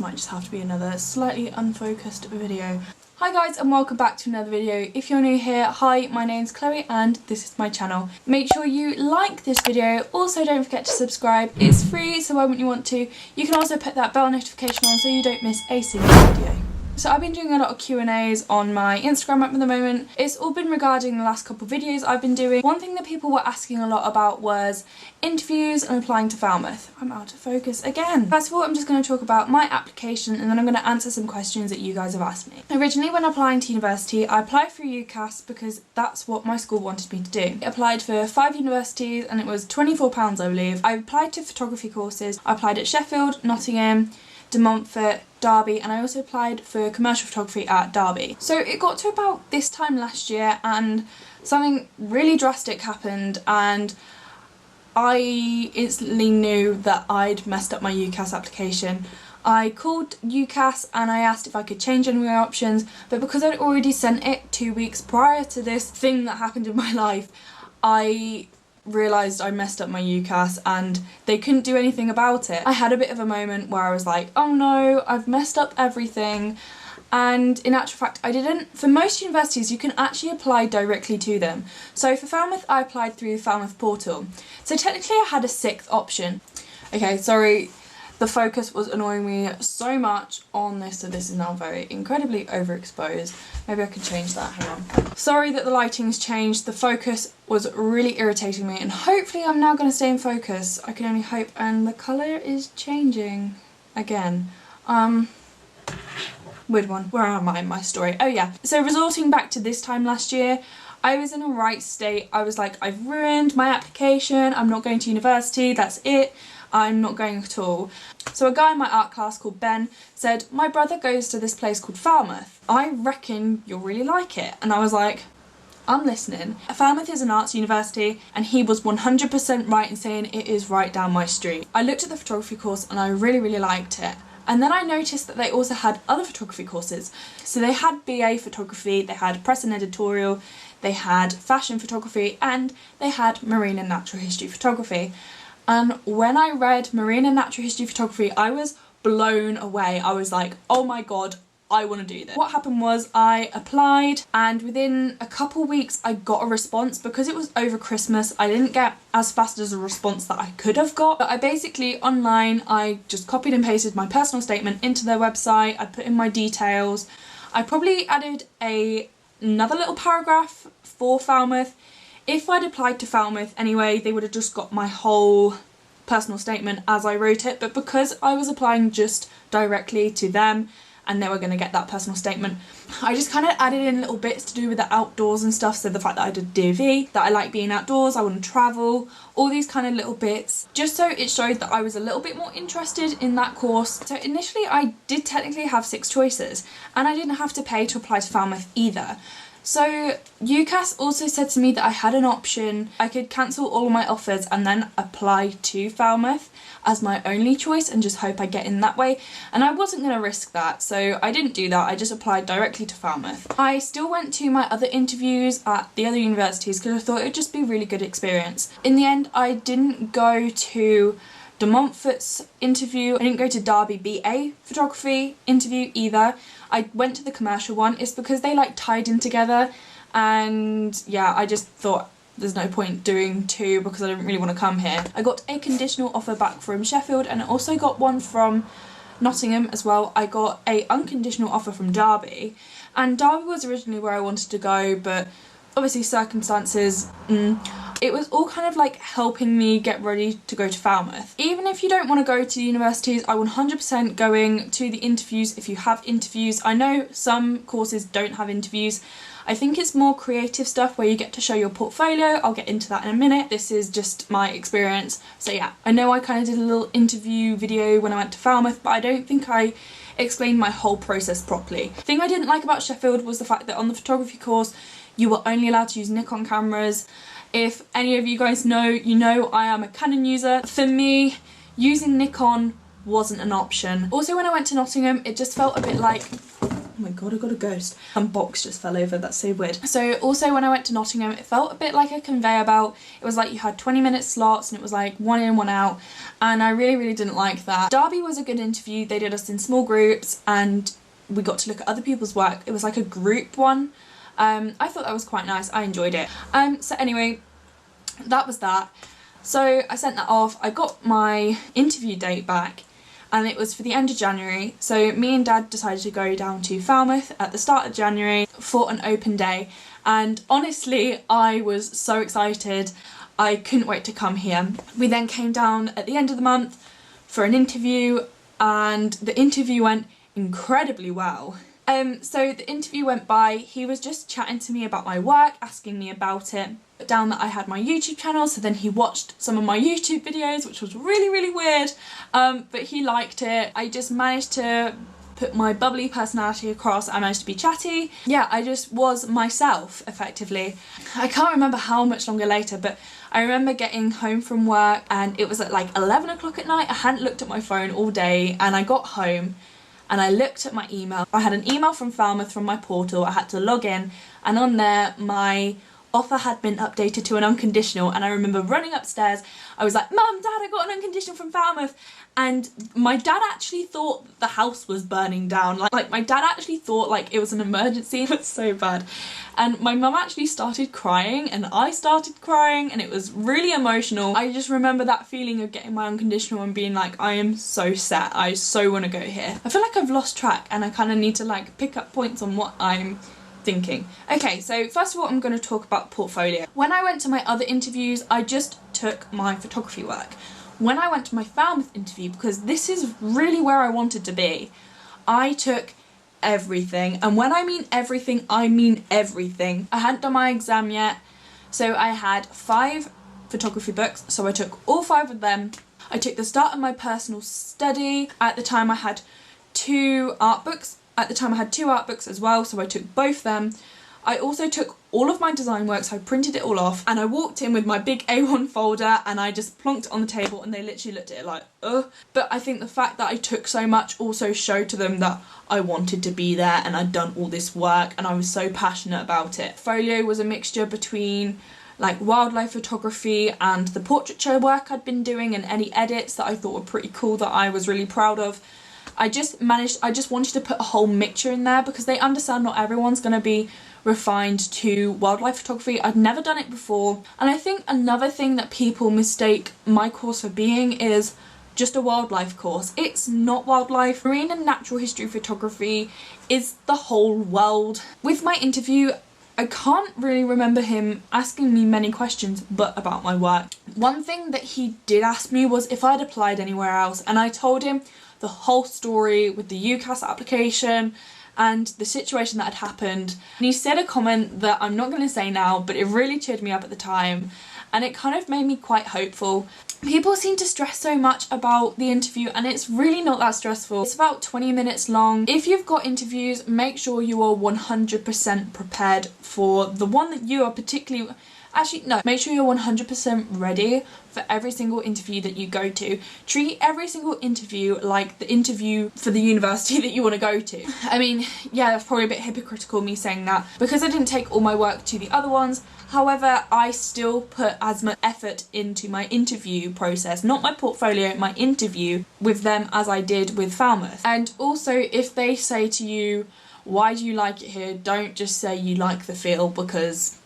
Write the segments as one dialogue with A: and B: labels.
A: might just have to be another slightly unfocused video. Hi guys and welcome back to another video. If you're new here, hi, my name's Chloe and this is my channel. Make sure you like this video, also don't forget to subscribe. It's free, so when you want to. You can also put that bell notification on so you don't miss a single video. So I've been doing a lot of Q&As on my Instagram at the moment. It's all been regarding the last couple of videos I've been doing. One thing that people were asking a lot about was interviews and applying to Falmouth. I'm out of focus again. First of all, I'm just going to talk about my application and then I'm going to answer some questions that you guys have asked me. Originally, when applying to university, I applied through UCAS because that's what my school wanted me to do. I applied for 5 universities and it was £24, I believe. I applied to photography courses. I applied at Sheffield, Nottingham, De Montfort, Derby, and I also applied for commercial photography at Derby. So it got to about this time last year and something really drastic happened and I instantly knew that I'd messed up my UCAS application. I called UCAS and I asked if I could change any of my options, but because I'd already sent it 2 weeks prior to this thing that happened in my life, I realised I messed up my UCAS and they couldn't do anything about it. I had a bit of a moment where I was like, oh no, I've messed up everything, and in actual fact I didn't. For most universities you can actually apply directly to them. So for Falmouth I applied through the Falmouth portal. So technically I had a 6th option. Okay, sorry, the focus was annoying me so much on this, so this is now very incredibly overexposed. Maybe I could change that, hang on. Sorry that the lighting's changed, the focus was really irritating me and hopefully I'm now going to stay in focus. I can only hope, and the colour is changing again. Weird one. Where am I in my story? Oh yeah. So resorting back to this time last year, I was in a right state. I was like, I've ruined my application, I'm not going to university, that's it. I'm not going at all. So a guy in my art class called Ben said, my brother goes to this place called Falmouth. I reckon you'll really like it. And I was like, I'm listening. Falmouth is an arts university and he was 100% right in saying it is right down my street. I looked at the photography course and I really liked it. And then I noticed that they also had other photography courses. So they had BA photography, they had press and editorial, they had fashion photography, and they had marine and natural history photography. And when I read marine and natural history photography, I was blown away. I was like, oh my god, I want to do this. What happened was I applied and within a couple weeks I got a response. Because it was over Christmas, I didn't get as fast as a response that I could have got. But I basically, online, I just copied and pasted my personal statement into their website. I put in my details. I probably added another little paragraph for Falmouth. If I'd applied to Falmouth anyway, they would have just got my whole personal statement as I wrote it, but because I was applying just directly to them and they were going to get that personal statement, I just kind of added in little bits to do with the outdoors and stuff. So the fact that I did DV, that I like being outdoors, I want to travel, all these kind of little bits, just so it showed that I was a little bit more interested in that course. So initially I did technically have 6 choices and I didn't have to pay to apply to Falmouth either. So UCAS also said to me that I had an option. I could cancel all of my offers and then apply to Falmouth as my only choice and just hope I get in that way. And I wasn't going to risk that, so I didn't do that. I just applied directly to Falmouth. I still went to my other interviews at the other universities because I thought it would just be a really good experience. In the end, I didn't go to De Montfort's interview. I didn't go to Derby BA photography interview either. I went to the commercial one. It's because they like tied in together and yeah, I just thought there's no point doing 2 because I didn't really want to come here. I got a conditional offer back from Sheffield and I also got one from Nottingham as well. I got a unconditional offer from Derby and Derby was originally where I wanted to go, but obviously circumstances, it was all kind of like helping me get ready to go to Falmouth. Even if you don't want to go to universities, I 100% going to the interviews if you have interviews. I know some courses don't have interviews. I think it's more creative stuff where you get to show your portfolio. I'll get into that in a minute. This is just my experience. So yeah, I know I kind of did a little interview video when I went to Falmouth, but I don't think I explained my whole process properly. The thing I didn't like about Sheffield was the fact that on the photography course, you were only allowed to use Nikon cameras. If any of you guys know, you know I am a Canon user. For me, using Nikon wasn't an option. Also, when I went to Nottingham, it just felt a bit like Oh my god, I got a ghost. And box just fell over, that's so weird. So also when I went to Nottingham, it felt a bit like a conveyor belt. It was like you had 20-minute slots and it was like one in, one out, and I really didn't like that. Derby was a good interview. They did us in small groups and we got to look at other people's work. It was like a group one. I thought that was quite nice. I enjoyed it. So anyway, that was that. So I sent that off. I got my interview date back and it was for the end of January. So me and Dad decided to go down to Falmouth at the start of January for an open day. And honestly, I was so excited. I couldn't wait to come here. We then came down at the end of the month for an interview, and the interview went incredibly well. So the interview went by, he was just chatting to me about my work, asking me about it. Put down that I had my YouTube channel, so then he watched some of my YouTube videos, which was really weird, but he liked it. I just managed to put my bubbly personality across. I managed to be chatty. Yeah, I just was myself, effectively. I can't remember how much longer later, but I remember getting home from work and it was at like 11 o'clock at night. I hadn't looked at my phone all day, and I got home and I looked at my email. I had an email from Falmouth from my portal. I had to log in, and on there my offer had been updated to an unconditional, and I remember running upstairs. I was like, Mum, Dad, I got an unconditional from Falmouth. And my dad actually thought the house was burning down. Like my dad actually thought like it was an emergency. It was so bad. And my mum actually started crying and I started crying, and it was really emotional. I just remember that feeling of getting my unconditional and being like, I am so set. I so want to go here. I feel like I've lost track and I kind of need to like pick up points on what I'm thinking. Okay, so first of all, I'm going to talk about portfolio. When I went to my other interviews, I just took my photography work. When I went to my Falmouth interview, because this is really where I wanted to be, I took everything. And when I mean everything, I mean everything. I hadn't done my exam yet, so I had 5 photography books, so I took all 5 of them. I took the start of my personal study. At the time I had 2 art books. At the time I had 2 art books as well, so I took both them. I also took all of my design works, I printed it all off, and I walked in with my big A1 folder and I just plonked it on the table, and they literally looked at it like, ugh. But I think the fact that I took so much also showed to them that I wanted to be there and I'd done all this work and I was so passionate about it. Folio was a mixture between like wildlife photography and the portraiture work I'd been doing, and any edits that I thought were pretty cool that I was really proud of. I just wanted to put a whole mixture in there because they understand not everyone's going to be refined to wildlife photography. I'd never done it before, and I think another thing that people mistake my course for being is just a wildlife course. It's not wildlife. Marine and natural history photography is the whole world. With my interview, I can't really remember him asking me many questions but about my work. One thing that he did ask me was if I'd applied anywhere else, and I told him the whole story with the UCAS application and the situation that had happened. And he said a comment that I'm not going to say now, but it really cheered me up at the time, and it kind of made me quite hopeful. People seem to stress so much about the interview, and it's really not that stressful. It's about 20 minutes long. If you've got interviews, make sure you are 100% prepared for the one that you are particularly... Actually, no, make sure you're 100% ready for every single interview that you go to. Treat every single interview like the interview for the university that you want to go to. I mean, yeah, that's probably a bit hypocritical me saying that because I didn't take all my work to the other ones. However, I still put as much effort into my interview process, not my portfolio, my interview with them as I did with Falmouth. And also, if they say to you, why do you like it here? Don't just say you like the feel, because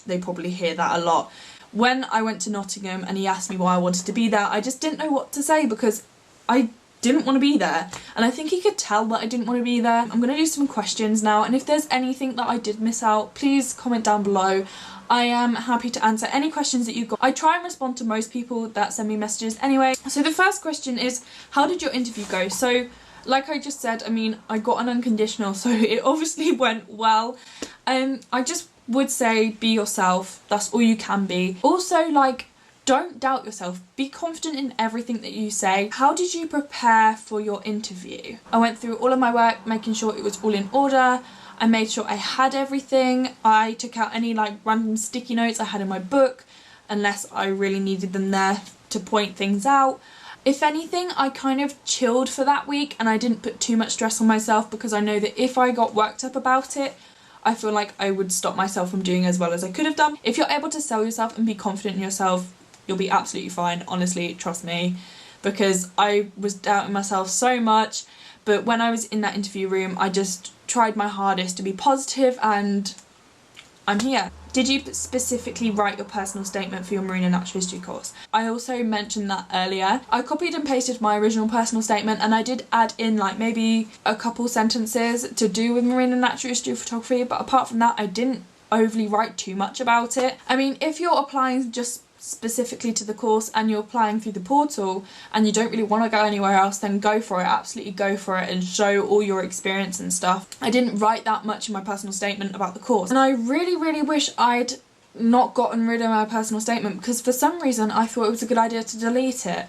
A: they probably hear that a lot. When I went to Nottingham and he asked me why I wanted to be there, I just didn't know what to say because I didn't want to be there, and I think he could tell that I didn't want to be there. I'm going to do some questions now, and if there's anything that I did miss out, please comment down below. I am happy to answer any questions that you've got. I try and respond to most people that send me messages anyway. So the first question is, how did your interview go? So like I just said, I mean, I got an unconditional, so it obviously went well. I just would say be yourself. That's all you can be. Also, like, don't doubt yourself. Be confident in everything that you say. How did you prepare for your interview? I went through all of my work, making sure it was all in order. I made sure I had everything. I took out any like random sticky notes I had in my book, unless I really needed them there to point things out. If anything, I kind of chilled for that week and I didn't put too much stress on myself, because I know that if I got worked up about it, I feel like I would stop myself from doing as well as I could have done. If you're able to sell yourself and be confident in yourself, you'll be absolutely fine. Honestly, trust me, because I was doubting myself so much. But when I was in that interview room, I just tried my hardest to be positive, and I'm here. Did you specifically write your personal statement for your marine and natural history course? I also mentioned that earlier. I copied and pasted my original personal statement, and I did add in like maybe a couple sentences to do with marine and natural history photography, but apart from that I didn't overly write too much about it. I mean, if you're applying just specifically to the course and you're applying through the portal and you don't really want to go anywhere else, then go for it, absolutely go for it and show all your experience and stuff. I didn't write that much in my personal statement about the course, and I really wish I'd not gotten rid of my personal statement, because for some reason I thought it was a good idea to delete it.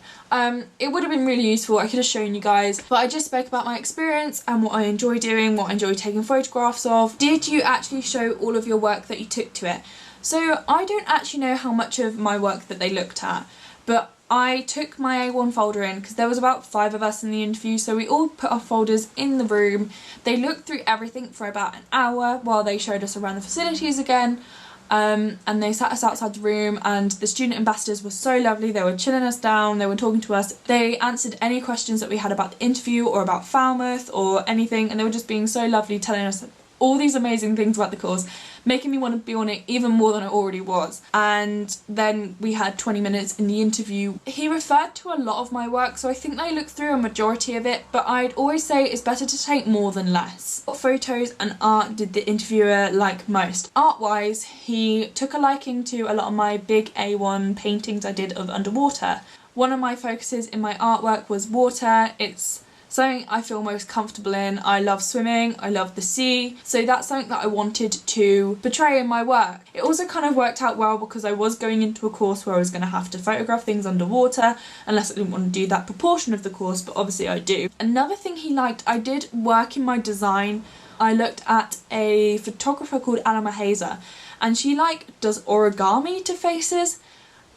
A: It would have been really useful, I could have shown you guys, but I just spoke about my experience and what I enjoy doing, what I enjoy taking photographs of. Did you actually show all of your work that you took to it? So I don't actually know how much of my work that they looked at, but I took my A1 folder in because there was about 5 of us in the interview, so we all put our folders in the room. They looked through everything for about an hour while they showed us around the facilities again, and they sat us outside the room, and the student ambassadors were so lovely. They were chilling us down, they were talking to us, they answered any questions that we had about the interview or about Falmouth or anything, and they were just being so lovely, telling us all these amazing things about the course, making me want to be on it even more than I already was. And then we had 20 minutes in the interview. He referred to a lot of my work, so I think they looked through a majority of it, but I'd always say it's better to take more than less. What photos and art did the interviewer like most? Art-wise, he took a liking to a lot of my big A1 paintings I did of underwater. One of my focuses in my artwork was water. It's something I feel most comfortable in. I love swimming, I love the sea, so that's something that I wanted to portray in my work. It also kind of worked out well because I was going into a course where I was going to have to photograph things underwater, unless I didn't want to do that proportion of the course, but obviously I do. Another thing he liked, I did work in my design. I looked at a photographer called Anna Mahazer, and she does origami to faces,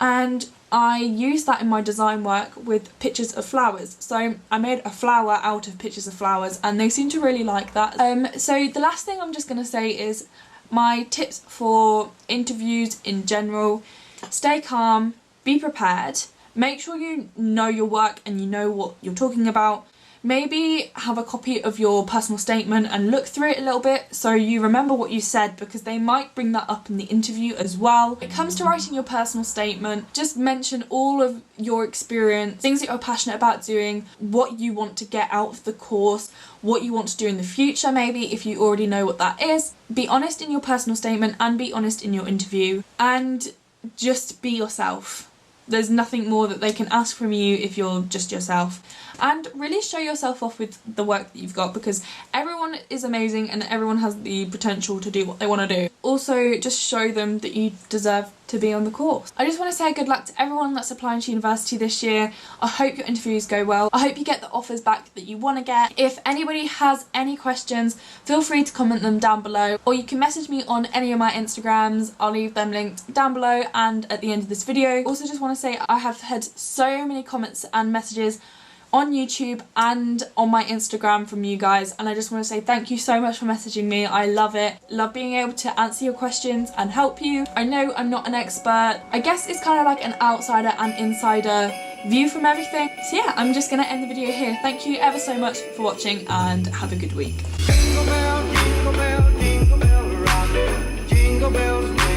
A: and I use that in my design work with pictures of flowers. So I made a flower out of pictures of flowers, and they seem to really like that. So the last thing I'm just going to say is my tips for interviews in general: stay calm, be prepared, make sure you know your work and you know what you're talking about. Maybe have a copy of your personal statement and look through it a little bit so you remember what you said, because they might bring that up in the interview as well. When it comes to writing your personal statement, just mention all of your experience, things that you're passionate about doing, what you want to get out of the course, what you want to do in the future maybe if you already know what that is. Be honest in your personal statement and be honest in your interview, and just be yourself. There's nothing more that they can ask from you if you're just yourself. And really show yourself off with the work that you've got, because everyone is amazing and everyone has the potential to do what they want to do. Also, just show them that you deserve to be on the course. I just want to say good luck to everyone that's applying to university this year. I hope your interviews go well. I hope you get the offers back that you want to get. If anybody has any questions, feel free to comment them down below, or you can message me on any of my Instagrams. I'll leave them linked down below and at the end of this video. Also, just want to say I have had so many comments and messages on YouTube and on my Instagram from you guys, and I just want to say thank you so much for messaging me. I love it. Love being able to answer your questions and help you. I know I'm not an expert. I guess it's kind of like an outsider and insider view from everything. So yeah, I'm just going to end the video here. Thank you ever so much for watching and have a good week. Jingle bell, jingle bell, jingle bell rock. Jingle bells.